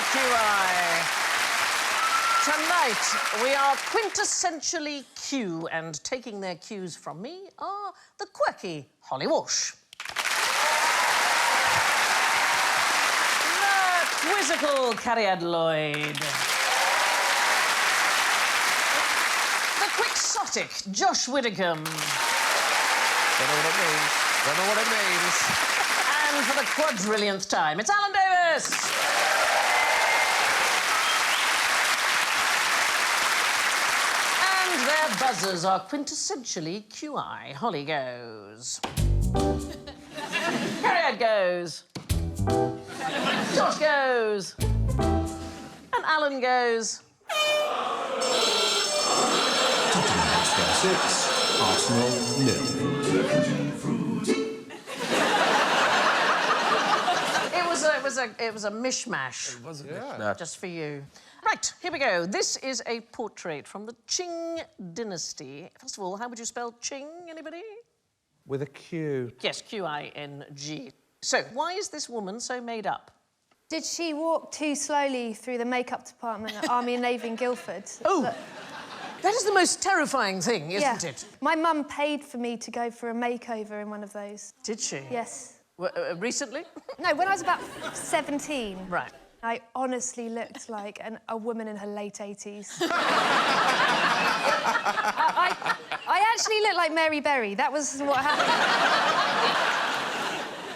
QI. Tonight, we are quintessentially Q, and taking their cues from me are the quirky Holly Walsh. The quizzical Cariad Lloyd. The quixotic Josh Widdicombe. Don't know what it means. Don't know what it means. And for the quadrillionth time, it's Alan Davis. And their buzzers are quintessentially QI. Holly goes. Cariad goes. Josh goes. And Alan goes. Square 6, Arsenal 0. It was a mishmash. It was a mishmash. Just for you. Right, here we go. This is a portrait from the Qing Dynasty. First of all, how would you spell Qing, anybody? With a Q. Yes, Q-I-N-G. So, why is this woman so made up? Did she walk too slowly through the makeup department at Army and Navy in Guildford? Oh, that is the most terrifying thing, isn't it? My mum paid for me to go for a makeover in one of those. Did she? Yes. Recently? No, when I was about 17. Right. I honestly looked like a woman in her late 80s. I actually looked like Mary Berry. That was what happened.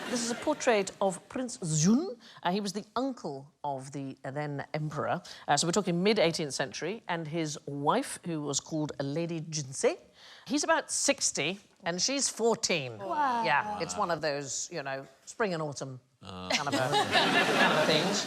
This is a portrait of Prince Zun. He was the uncle of the then emperor. So we're talking mid-18th century, and his wife, who was called Lady Jinsei. He's about 60, and she's 14. Wow. Yeah, it's one of those, you know, spring and autumn kind of things.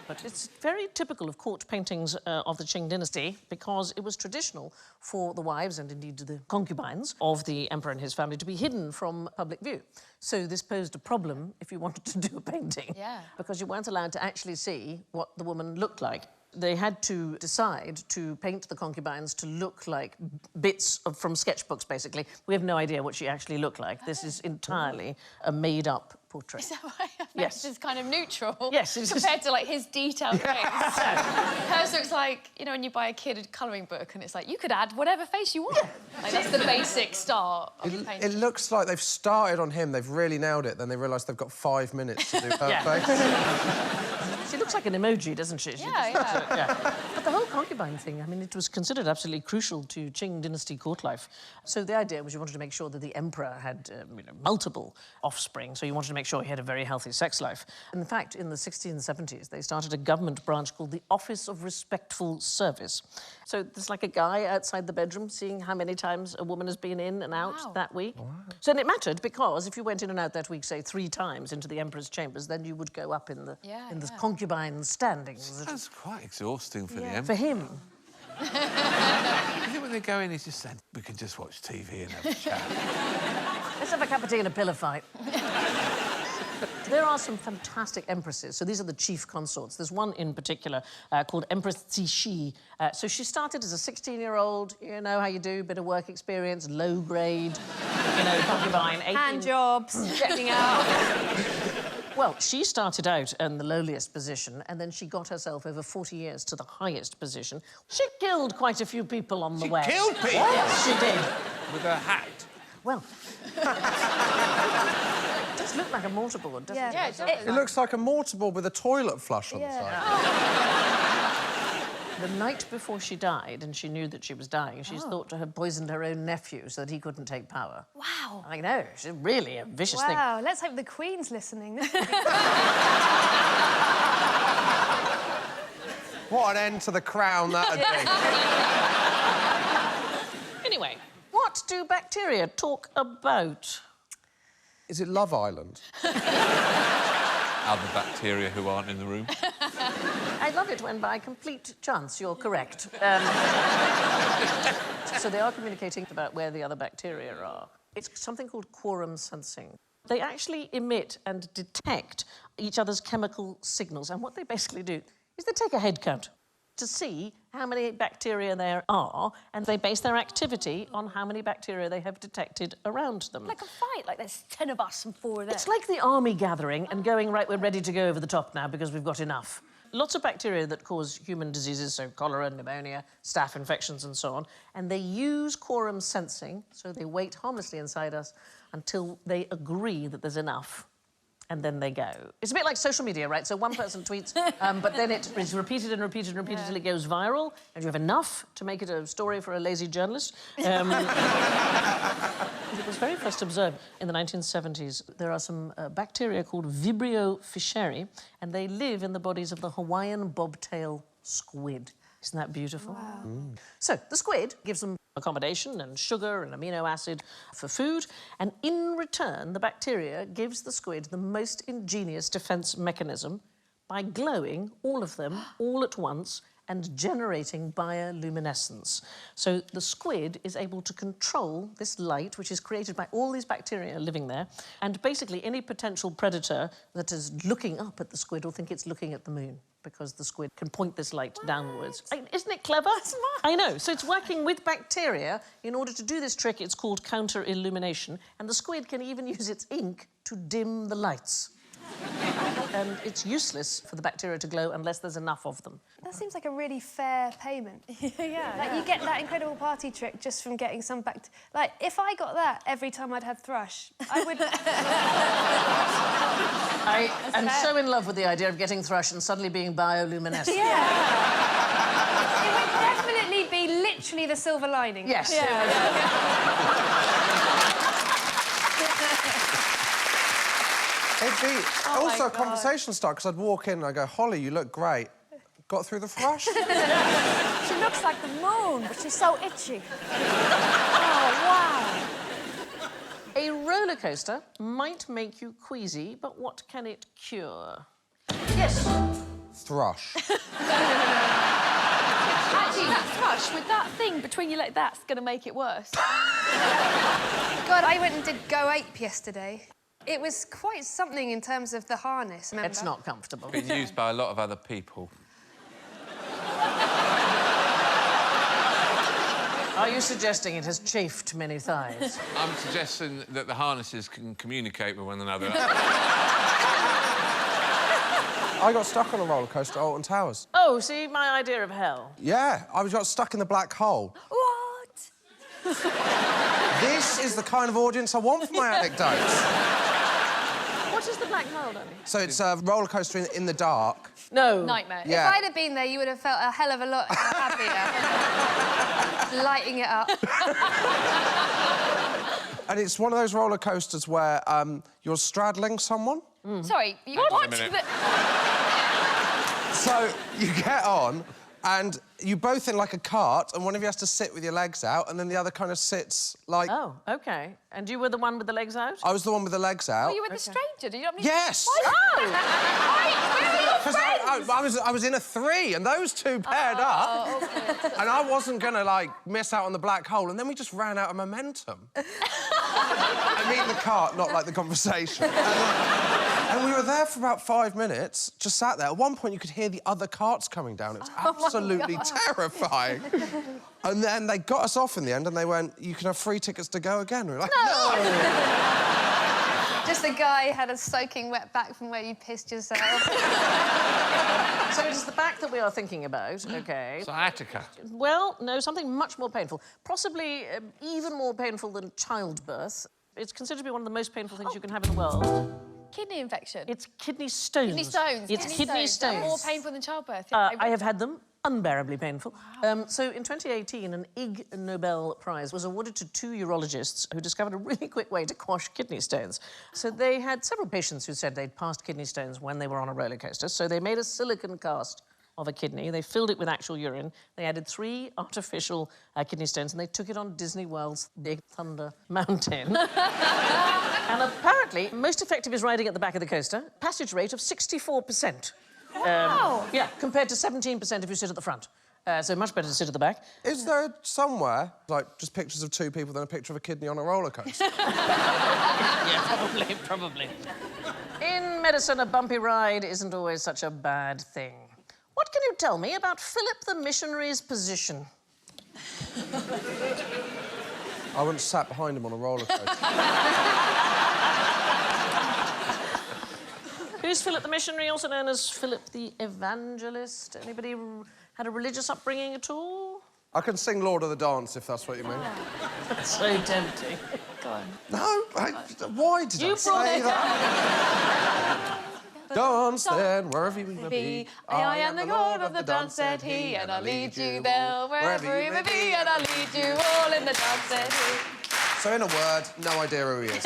But it's very typical of court paintings of the Qing Dynasty because it was traditional for the wives, and indeed the concubines, of the emperor and his family to be hidden from public view. So this posed a problem if you wanted to do a painting. Yeah. Because you weren't allowed to actually see what the woman looked like. They had to decide to paint the concubines to look like bits from sketchbooks, basically. We have no idea what she actually looked like. This is entirely a made-up portrait. Is that why Yes. It's kind of neutral? Yes, it's compared to, like, his detailed face. Hers looks like, you know, when you buy a kid a colouring book and it's like, you could add whatever face you want. Like, that's the basic start of the painting. It looks like they've started on him, they've really nailed it, then they realise they've got 5 minutes to do her face. She looks like an emoji, doesn't she? Yeah. But the whole concubine thing, I mean, it was considered absolutely crucial to Qing Dynasty court life. So the idea was you wanted to make sure that the emperor had multiple offspring, so you wanted to make sure he had a very healthy sex life. In fact, in the 1670s, they started a government branch called the Office of Respectful Service. So there's like a guy outside the bedroom seeing how many times a woman has been in and out that week. Wow. So it mattered because if you went in and out that week, say 3 times into the emperor's chambers, then you would go up in the concubine standings. That's quite exhausting for the emperor. For him. I think when they go in, he's just saying, we can just watch TV and have a chat. Let's have a cup of tea and a pillow fight. There are some fantastic empresses. So these are the chief consorts. There's one in particular called Empress Cixi. So she started as a 16-year-old, you know how you do, bit of work experience, low grade, you know, concubine. Hand jobs, getting out. Well, she started out in the lowliest position, and then she got herself over 40 years to the highest position. She killed quite a few people on the way. She killed people? Yes, she did. With her hat? Well... It does look like a mortarboard, doesn't it? Yeah, it does. It looks like a mortarboard with a toilet flush on the side. The night before she died, and she knew that she was dying, she's thought to have poisoned her own nephew so that he couldn't take power. Wow. I know, she's really a vicious thing. Wow, let's hope the Queen's listening. What an end to the crown that'd be. Anyway, what do bacteria talk about? Is it Love Island? Other bacteria who aren't in the room. I love it when, by complete chance, you're correct. So they are communicating about where the other bacteria are. It's something called quorum sensing. They actually emit and detect each other's chemical signals, and what they basically do is they take a head count to see how many bacteria there are, and they base their activity on how many bacteria they have detected around them. Like a fight, like there's 10 of us and 4 of them. It's like the army gathering and going, right, we're ready to go over the top now because we've got enough. lots of bacteria that cause human diseases, so cholera, pneumonia, staph infections and so on, and they use quorum sensing, so they wait harmlessly inside us until they agree that there's enough, and then they go. It's a bit like social media, right? So one person tweets, but then it is repeated and repeated and repeated until it goes viral, and you have enough to make it a story for a lazy journalist. It was very first observed in the 1970s. There are some bacteria called Vibrio fischeri, and they live in the bodies of the Hawaiian bobtail squid. Isn't that beautiful? Wow. So the squid gives them accommodation and sugar and amino acid for food, and in return, the bacteria gives the squid the most ingenious defence mechanism by glowing all of them all at once and generating bioluminescence. So the squid is able to control this light, which is created by all these bacteria living there, and basically any potential predator that is looking up at the squid will think it's looking at the moon, because the squid can point this light downwards. Isn't it clever? I know. So it's working with bacteria. In order to do this trick, it's called counter-illumination, and the squid can even use its ink to dim the lights. And it's useless for the bacteria to glow unless there's enough of them. That seems like a really fair payment. Yeah. Like, you get that incredible party trick just from getting some Like, if I got that every time I'd had thrush, I would... I am so in love with the idea of getting thrush and suddenly being bioluminescent. Yeah. It would definitely be literally the silver lining. Yes. It'd be Oh also my a conversation start, because I'd walk in and I'd go, Holly, you look great. Got through the thrush? She looks like the moon, but she's so itchy. Oh, wow. A roller coaster might make you queasy, but what can it cure? Yes. Thrush. Actually, that thrush with that thing between your legs, that's going to make it worse. God, I went and did Go Ape yesterday. It was quite something in terms of the harness, remember? It's not comfortable. Been used by a lot of other people. Are you suggesting it has chafed many thighs? I'm suggesting that the harnesses can communicate with one another. I got stuck on a roller coaster at Alton Towers. Oh, see, my idea of hell. Yeah, I got stuck in the black hole. What? This is the kind of audience I want for my anecdotes. What is the black hole, Danny? So it's a roller coaster in the dark. No. Nightmare. Yeah. If I'd have been there, you would have felt a hell of a lot happier. Lighting it up. And it's one of those roller coasters where you're straddling someone. Sorry, you Wait a what? minute. So you get on, and you both in like a cart, and one of you has to sit with your legs out, and then the other kind of sits like... Oh, OK. And you were the one with the legs out? I was the one with the legs out. Were you with the stranger? Did you not mean... Yes! Why? Oh! Wait, where are your 'Cause friends? I was in a three, and those two paired up. Okay. And I wasn't going to, like, miss out on the black hole, and then we just ran out of momentum. I mean the cart, not, like, the conversation. And we were there for about 5 minutes, just sat there. At one point, you could hear the other carts coming down. It was absolutely terrifying. And then they got us off in the end, and they went, you can have free tickets to go again. We were like, no! Just the guy had a soaking wet back from where you pissed yourself. So it is the back that we are thinking about, OK. Sciatica. Well, no, something much more painful. Possibly even more painful than childbirth. It's considered to be one of the most painful things you can have in the world. Kidney infection. It's kidney stones. Kidney stones. It's kidney stones. They're more painful than childbirth. I have had them. Unbearably painful. Wow. So in 2018, an Ig Nobel Prize was awarded to 2 urologists who discovered a really quick way to quash kidney stones. So they had several patients who said they'd passed kidney stones when they were on a roller coaster. So they made a silicone cast of a kidney. They filled it with actual urine. They added 3 artificial kidney stones, and they took it on Disney World's Big Thunder Mountain. And apparently, most effective is riding at the back of the coaster. Passage rate of 64%. Wow. Yeah, compared to 17% if you sit at the front. So much better to sit at the back. Is there somewhere, like, just pictures of 2 people than a picture of a kidney on a roller coaster? Yeah, probably. In medicine, a bumpy ride isn't always such a bad thing. What can you tell me about Philip the Missionary's position? I once sat behind him on a roller coaster. Whose is Philip the Missionary, also known as Philip the Evangelist. Anybody had a religious upbringing at all? I can sing Lord of the Dance, if that's what you mean. That's so tempting. Go on. No, why did You I brought say it that? Dance then, wherever you may be. I am the lord of the dance, said he, and I'll lead you there, wherever you may be, and I'll lead you all in the dance, said he. So, in a word, no idea who he is.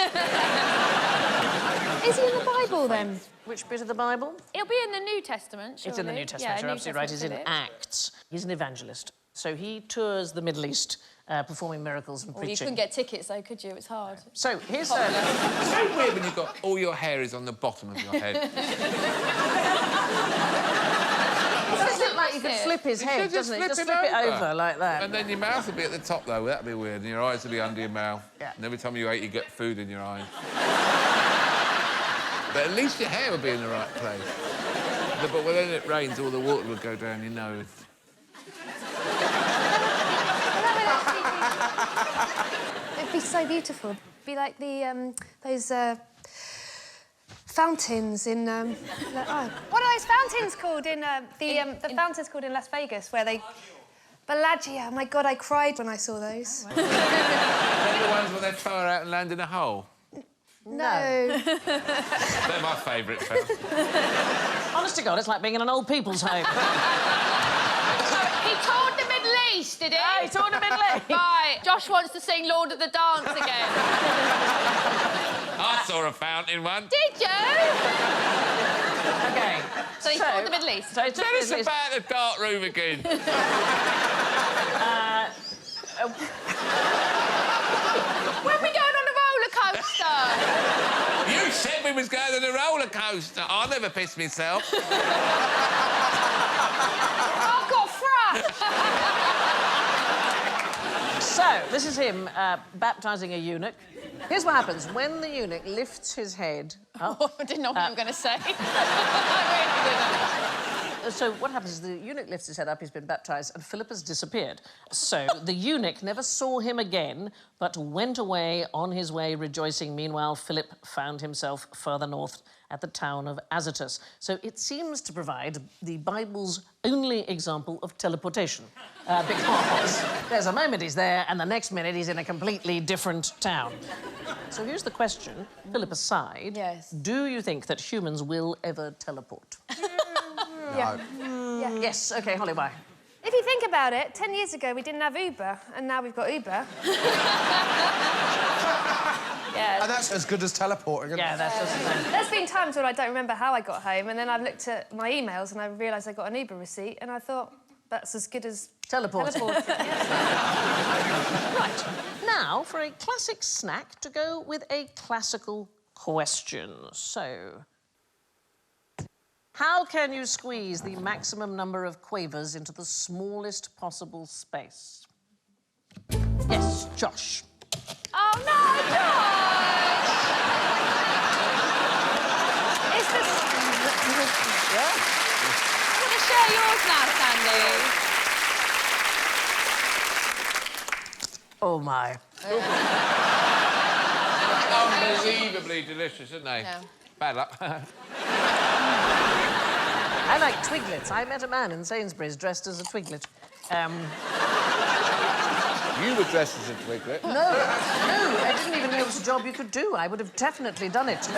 Is he in the Bible, then? Which bit of the Bible? It'll be in the New Testament, surely. It's in the New Testament, you're New absolutely right. He's in Testament, Acts. He's an evangelist. So he tours the Middle East, performing miracles and Well, you preaching. couldn't get tickets, though, could you? It's hard. So here's... It's very weird when you've got all your hair is on the bottom of your head. Does it look like you could flip his head, doesn't it? Just flip it over like that. And then your mouth would be at the top, though. That'd be weird. And your eyes would be under your mouth. Yeah. And every time you ate, you get food in your eyes. But at least your hair would be in the right place. But when it rains, all the water would go down your nose. It'd be so beautiful. It'd be like the those fountains in what are those fountains called in the fountains called in Las Vegas where they Bellagio. My God, I cried when I saw those. They're the ones where they fire out and land in a hole. No. They're my favourite films. Honest to God, it's like being in an old people's home. He toured the Middle East, did he? Yeah, he toured the Middle East. Right, Josh wants to sing Lord of the Dance again. I saw a fountain once. Did you? OK. So he toured the Middle East. So he toured the Tell us Middle East. about the dark room again. When we going on a roller coaster? You said we was going on a roller coaster. I never pissed myself. I've got frap. So, this is him baptising a eunuch. Here's what happens. When the eunuch lifts his head up... I didn't know what you were going to say. I really didn't. So what happens is the eunuch lifts his head up, he's been baptised, and Philip has disappeared. So the eunuch never saw him again, but went away on his way rejoicing. Meanwhile, Philip found himself further north at the town of Azotus. So it seems to provide the Bible's only example of teleportation, because there's a moment he's there, and the next minute he's in a completely different town. So here's the question, Philip aside. Yes. Do you think that humans will ever teleport? No. Yeah. Yes, OK, Holly, why? If you think about it, 10 years ago we didn't have Uber, and now we've got Uber. Yeah. And that's as good as teleporting, isn't Yeah, it? that's just... There's been times when I don't remember how I got home, and then I've looked at my emails and I realised I got an Uber receipt, and I thought, that's as good as... Teleporting. Yeah. Right. Now, for a classic snack to go with a classical question. So... how can you squeeze the maximum number of quavers into the smallest possible space? Yes, Josh. Oh, no, Josh! It's the... Yeah? I'm going to share yours now, Sandy. Oh, my. Unbelievably delicious, isn't they? No. Bad luck. I like twiglets. I met a man in Sainsbury's dressed as a twiglet. You were dressed as a twiglet. No, I didn't even know it was a job you could do. I would have definitely done it.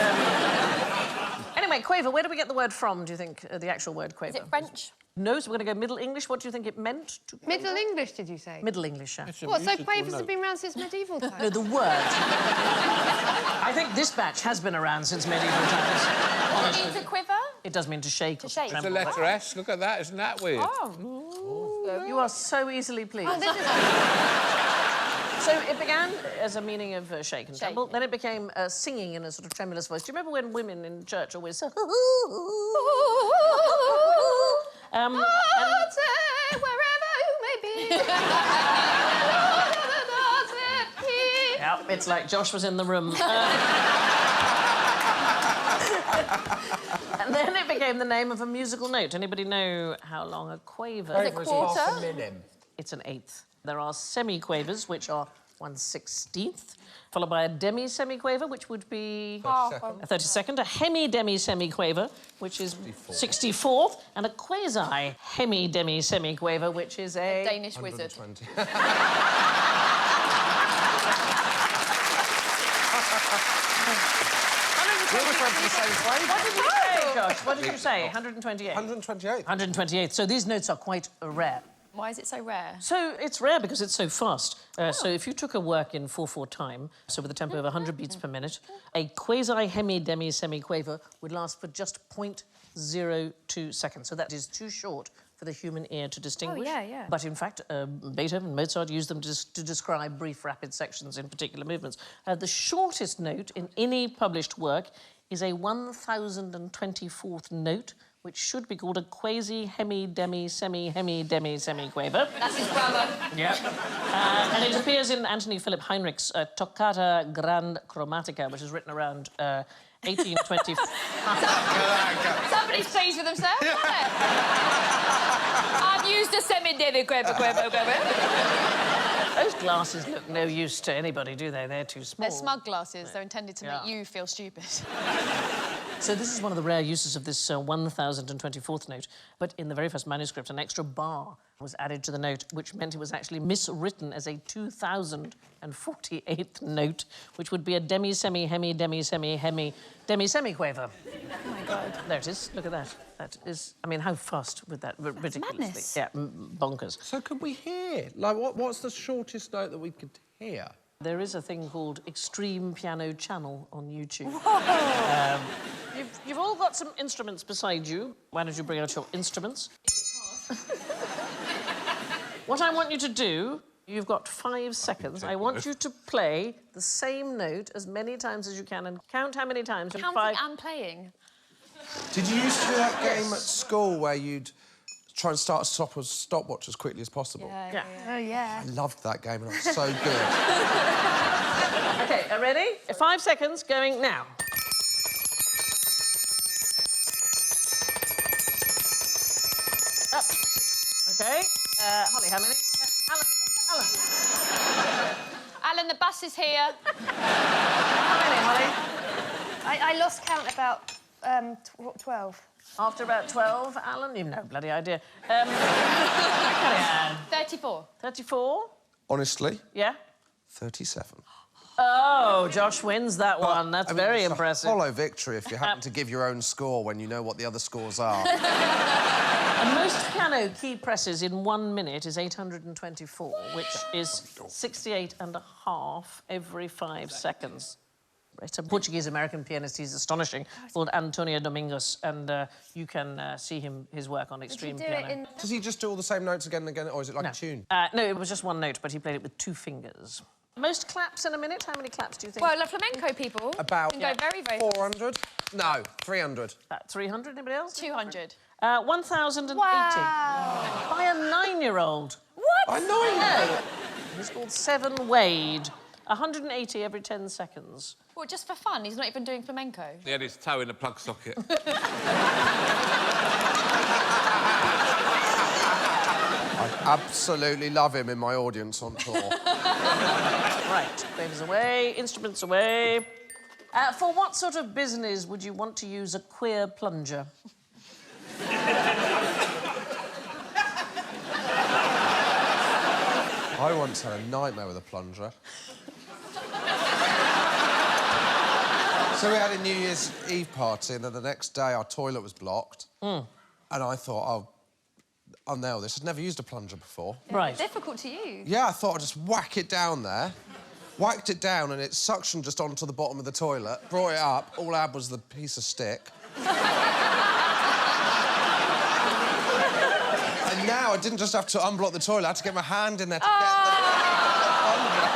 Anyway, quaver, where do we get the word from, do you think, the actual word quaver? Is it French? No, so we're going to go Middle English. What do you think it meant to quaver? Middle English, did you say? Middle English, yeah. What, so quavers have been around since medieval times? No, the word. I think this batch has been around since medieval times. Does it mean to quiver? It does mean to shake. To shake. It's a tremble. letter S. Look at that. Isn't that weird? Oh. You are so easily pleased. Oh, this is... So it began as a meaning of shake and Shake. tremble. Then it became singing in a sort of tremulous voice. Do you remember when women in church always... wherever you may be. Yep, it's like Josh was in the room. And then it became the name of a musical note. Anybody know how long a quaver Is it quarter? It's an eighth. There are semi-quavers, which are 1/16, followed by a demi-semiquaver, which would be 30 a 32nd, a hemi-demi-semiquaver, which is 64th, and a quasi-hemi-demi-semiquaver, which is a... Danish wizard. 120. We almost went for the same flavour. What did you say, Josh? What did you say? 128? 128. 128. So these notes are quite rare. Why is it so rare? So it's rare because it's so fast. So if you took a work in 4/4 time, so with a tempo of 100 beats per minute, a quasi-hemi-demi-semiquaver would last for just 0.02 seconds. So that is too short for the human ear to distinguish. Oh, yeah. But in fact, Beethoven and Mozart used them to describe brief, rapid sections in particular movements. The shortest note in any published work is a 1024th note, which should be called a quasi-hemi-demi-semi-hemi-demi-semiquaver. That's his grammar. Yep. And it appears in Anthony Philip Heinrich's Toccata Grand Chromatica, which is written around 1825. Somebody's pleased with themselves, isn't it? I've used a semi-demi-quaver. Those glasses look no use to anybody, do they? They're too small. They're smug glasses. They're intended to make you feel stupid. So this is one of the rare uses of this 1024th note. But in the very first manuscript, an extra bar was added to the note, which meant it was actually miswritten as a 2048th note, which would be a demi-semi-hemi-demi-semi-hemi-demi-semiquaver. Oh, my God. There it is. Look at that. That is... I mean, how fast would that... ridiculously... madness. Yeah, bonkers. So could we hear? Like, what's the shortest note that we could hear? There is a thing called Extreme Piano Channel on YouTube. You've all got some instruments beside you. Why don't you bring out your instruments? What I want you to do, you've got 5 seconds. I want you to play the same note as many times as you can and count how many times. in Counting 5... and playing. Did you used to do that game at school where you'd try and start a stopwatch as quickly as possible? Yeah. Oh, yeah. I loved that game and it was so good. OK, are ready? 5 seconds going now. Up. OK. Holly, how many? Alan. Alan, the bus is here. How many, Holly? I lost count about 12. After about 12, Alan? You've no bloody idea. Kellyanne. 34. 34? Honestly, Yeah? 37. Oh, Josh wins that one. That's I mean, very it's impressive. a hollow victory if you happen to give your own score when you know what the other scores are. And most piano key presses in 1 minute is 824, which is 68.5 every 5 seconds. It's a Portuguese-American pianist. He's astonishing, called Antonio Domingos, and you can see his work on Extreme Piano. Does he just do all the same notes again and again, or is it like a tune? No, it was just one note, but he played it with 2 fingers. Most claps in a minute? How many claps do you think? Well, the flamenco people About can go very, very... 400? No, 300. About 300, anybody else? 200. 1,080. Wow. By a 9-year-old. What? I know. No. He's called Seven Wade. 180 every 10 seconds. Well, just for fun. He's not even doing flamenco. He had his toe in a plug socket. I absolutely love him in my audience on tour. Right, quavers away, instruments away. For what sort of business would you want to use a queer plunger? I once had a nightmare with a plunger. So we had a New Year's Eve party, and then the next day our toilet was blocked. And I thought, I'll nail this. I'd never used a plunger before. Right. Difficult to use. Yeah, I thought I'd just whack it down there. Whacked it down, and it suctioned just onto the bottom of the toilet. Brought it up. All I had was the piece of stick. And now I didn't just have to unblock the toilet, I had to get my hand in there to get the plunger.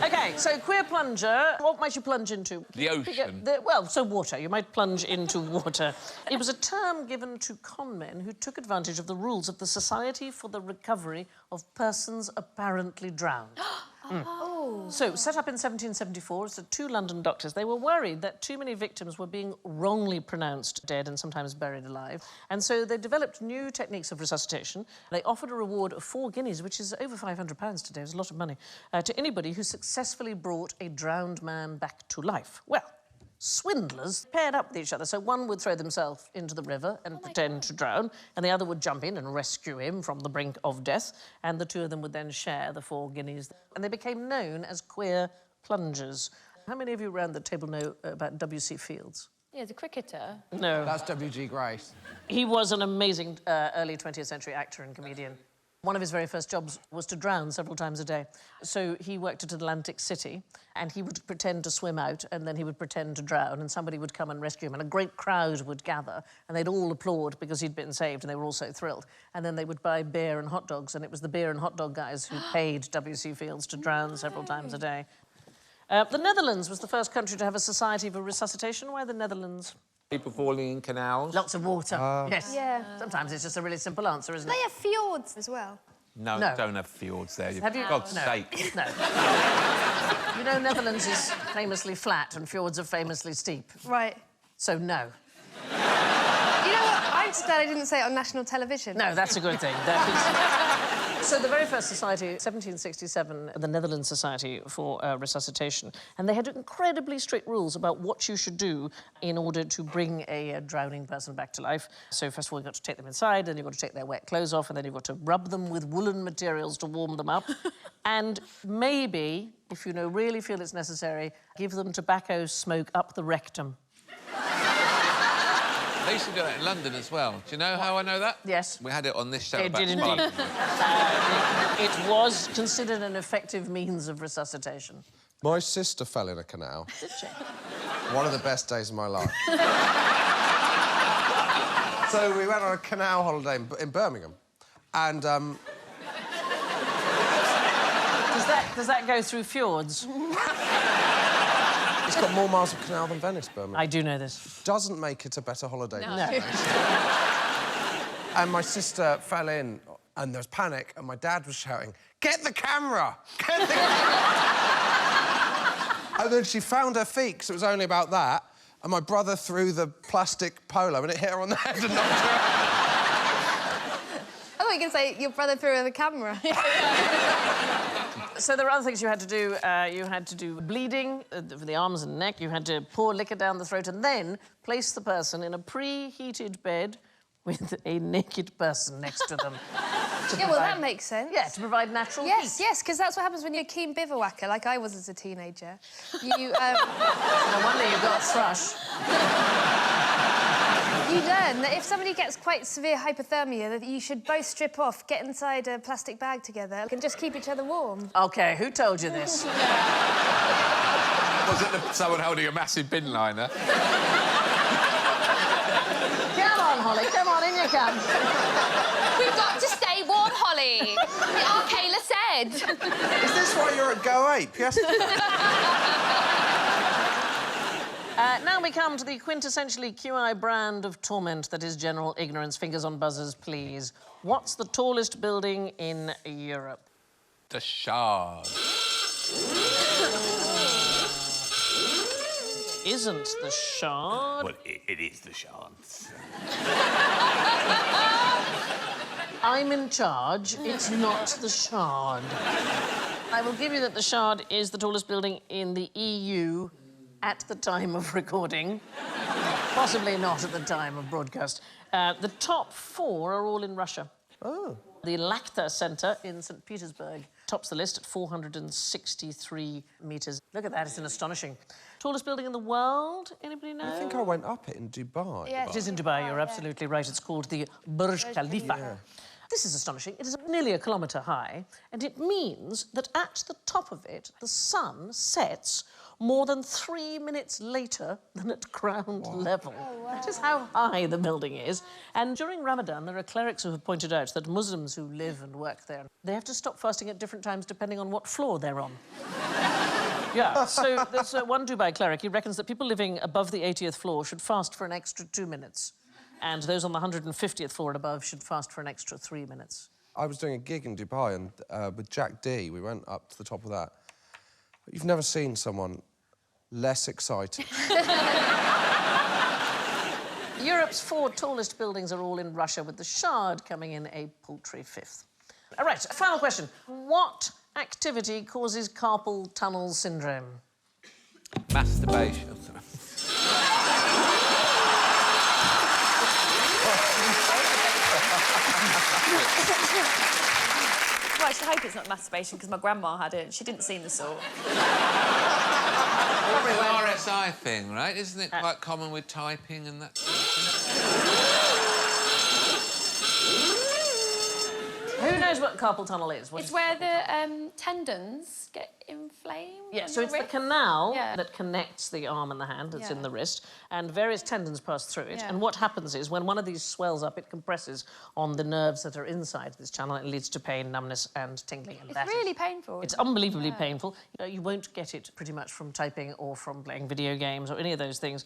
OK, so queer plunger, what might you plunge into? The ocean. Well, so water. You might plunge into water. It was a term given to con men who took advantage of the rules of the Society for the Recovery of Persons Apparently Drowned. So, set up in 1774, it's the 2 London doctors. They were worried that too many victims were being wrongly pronounced dead and sometimes buried alive. And so they developed new techniques of resuscitation. They offered a reward of 4 guineas, which is over £500 today. It was a lot of money, to anybody who successfully brought a drowned man back to life. Well, swindlers paired up with each other. So one would throw themselves into the river and pretend to drown, and the other would jump in and rescue him from the brink of death, and the 2 of them would then share the 4 guineas. And they became known as queer plungers. How many of you around the table know about W.C. Fields? Yeah, the cricketer. No. That's W.G. Grace. He was an amazing early 20th century actor and comedian. One of his very first jobs was to drown several times a day. So he worked at Atlantic City, and he would pretend to swim out, and then he would pretend to drown, and somebody would come and rescue him, and a great crowd would gather, and they'd all applaud because he'd been saved, and they were all so thrilled. And then they would buy beer and hot dogs, and it was the beer and hot dog guys who paid W.C. Fields to drown several times a day. The Netherlands was the first country to have a society for resuscitation. Why the Netherlands? People falling in canals. Lots of water, yes. Yeah. Sometimes it's just a really simple answer, isn't it? They have fjords as well. No, No. don't have fjords there. Have you? For God's No. sake. No. You know, Netherlands is famously flat and fjords are famously steep. Right. So, no. You know what? I'm just glad I didn't say it on national television. No, that's a good thing. So the very first society, 1767, the Netherlands Society for Resuscitation, and they had incredibly strict rules about what you should do in order to bring a drowning person back to life. So first of all, you've got to take them inside, then you've got to take their wet clothes off, and then you've got to rub them with woolen materials to warm them up. And maybe, if you really feel it's necessary, give them tobacco smoke up the rectum. They used to do that in London as well. Do you know how I know that? Yes. We had it on this show. It about did indeed. Parliament. It was considered an effective means of resuscitation. My sister fell in a canal. Did she? One of the best days of my life. So we went on a canal holiday in Birmingham, and Does that go through fjords? it's got more miles of canal than Venice, Birmingham. I do know this. Doesn't make it a better holiday. No. And my sister fell in, and there was panic, and my dad was shouting, "Get the camera! Get the camera!" And then she found her feet, because it was only about that, and my brother threw the plastic polo, and it hit her on the head and knocked her out. I thought you were going to say your brother threw her the camera. So there were other things you had to do. You had to do bleeding for the arms and neck. You had to pour liquor down the throat and then place the person in a preheated bed with a naked person next to them. Yeah, well, that makes sense. Yeah, to provide natural Yes, heat. yes, because that's what happens when you're a keen bivouacker, like I was as a teenager. You, No wonder you got thrush. you learn that if somebody gets quite severe hypothermia, that you should both strip off, get inside a plastic bag together, and just keep each other warm. OK, who told you this? Was it someone holding a massive bin liner? Come on, Holly, come on, in you come. We've got to stay warm, Holly. Our Kayla said. Is this why you're at Go Ape? Yes. Now we come to the quintessentially QI brand of torment that is general ignorance. Fingers on buzzers, please. What's the tallest building in Europe? The Shard. Isn't the Shard? Well, it is the Shard. I'm in charge. It's not the Shard. I will give you that the Shard is the tallest building in the EU at the time of recording. Possibly not at the time of broadcast. The top 4 are all in Russia. Oh. The Lakhta Centre in St. Petersburg tops the list at 463 metres. Look at that, it's astonishing. Tallest building in the world, anybody know? I think I went up it in Dubai. Yeah, It is in Dubai, you're absolutely right. It's called the Burj Khalifa. Yeah. This is astonishing. It is nearly a kilometre high, and it means that at the top of it, the sun sets more than 3 minutes later than at ground level. Oh, wow. That is how high the building is. And during Ramadan, there are clerics who have pointed out that Muslims who live and work there, they have to stop fasting at different times depending on what floor they're on. Yeah, so there's one Dubai cleric. He reckons that people living above the 80th floor should fast for an extra 2 minutes. And those on the 150th floor and above should fast for an extra 3 minutes. I was doing a gig in Dubai and with Jack D, we went up to the top of that. You've never seen someone less excited. Europe's 4 tallest buildings are all in Russia, with the Shard coming in a paltry 5th. All right, final question. What activity causes carpal tunnel syndrome? Masturbation. Well, I should hope it's not masturbation, because my grandma had it and she didn't seem the sort. Probably an RSI thing, right? Isn't it quite common with typing and that sort of thing? Who knows what carpal tunnel is? What It's is where the tendons get inflamed. Yeah, on so your it's the wrist. canal Yeah. that connects the arm and the hand that's in Yeah. the wrist, and various tendons pass through it. Yeah. And what happens is, when one of these swells up, it compresses on the nerves that are inside this channel, and it leads to pain, numbness, and tingling. And It's really painful. It's unbelievably painful. You won't get it pretty much from typing or from playing video games or any of those things.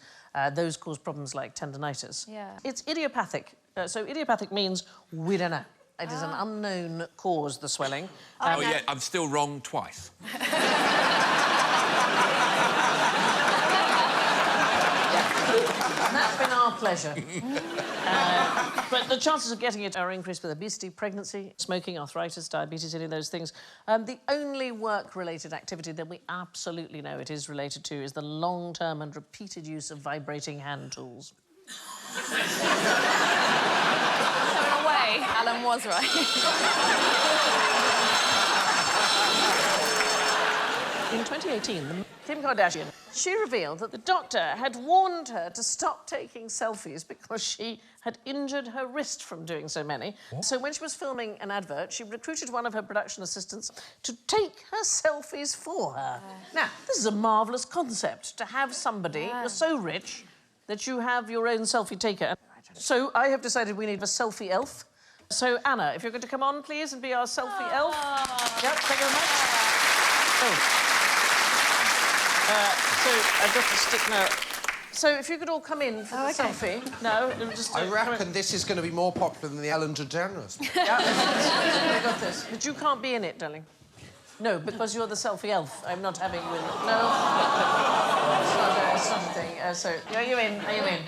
Those cause problems like tendinitis. Yeah. It's idiopathic. So idiopathic means we don't know. It is an unknown cause, the swelling. Oh, yeah, I'm still wrong twice. And that's been our pleasure. But the chances of getting it are increased with obesity, pregnancy, smoking, arthritis, diabetes, any of those things. The only work-related activity that we absolutely know it is related to is the long-term and repeated use of vibrating hand tools. So in a way, Alan was right. In 2018, Kim Kardashian, she revealed that the doctor had warned her to stop taking selfies because she had injured her wrist from doing so many. What? So when she was filming an advert, she recruited one of her production assistants to take her selfies for her. Now, this is a marvellous concept, to have somebody, you're so rich, that you have your own selfie taker. So I have decided we need a selfie elf. So, Anna, if you're going to come on, please, and be our selfie elf. Yep, thank you very much. Oh. So, I've got to stick now. So, if you could all come in for the selfie. No, it'll just... I reckon this is going to be more popular than the Ellen DeGeneres. Yeah, I got this. But you can't be in it, darling. No, because you're the selfie elf. I'm not having you in it. No. It's not a thing. So, are you in? Are you in?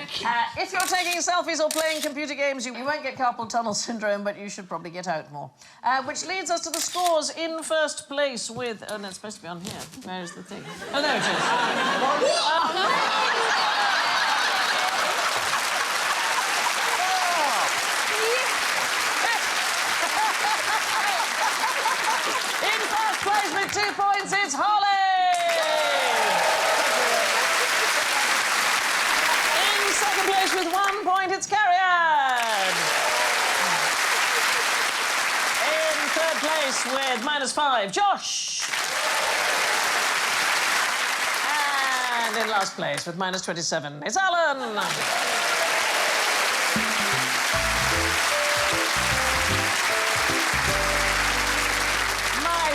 If you're taking selfies or playing computer games, you won't get carpal tunnel syndrome, but you should probably get out more. Which leads us to the scores. In first place with... Oh, no, it's supposed to be on here. Where's the thing? Oh, there it is. In first place with 2 points, it's Holly! In second place with 1 point, it's Carrion! In third place with -5, Josh! And in last place with -27, it's Alan!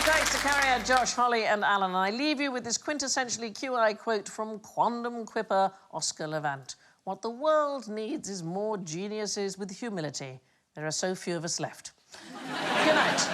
Thanks to Carrier, Josh, Holly and Alan. And I leave you with this quintessentially QI quote from quondam quipper Oscar Levant. What the world needs is more geniuses with humility. There are so few of us left. Good night.